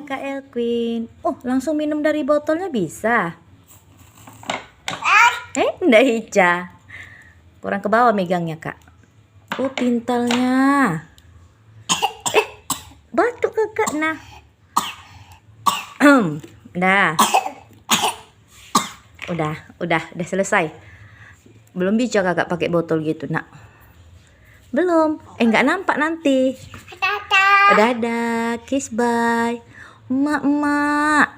Kak Elquin. Oh, langsung minum dari botolnya bisa? Ndak Ica. Kurang ke bawah megangnya, Kak. Oh, pintalnya. Batuk Kakak nah. Udah selesai. Belum bisa Kakak pakai botol gitu, Nak. Belum. Nggak nampak nanti. Dadah. Kiss bye. Emak.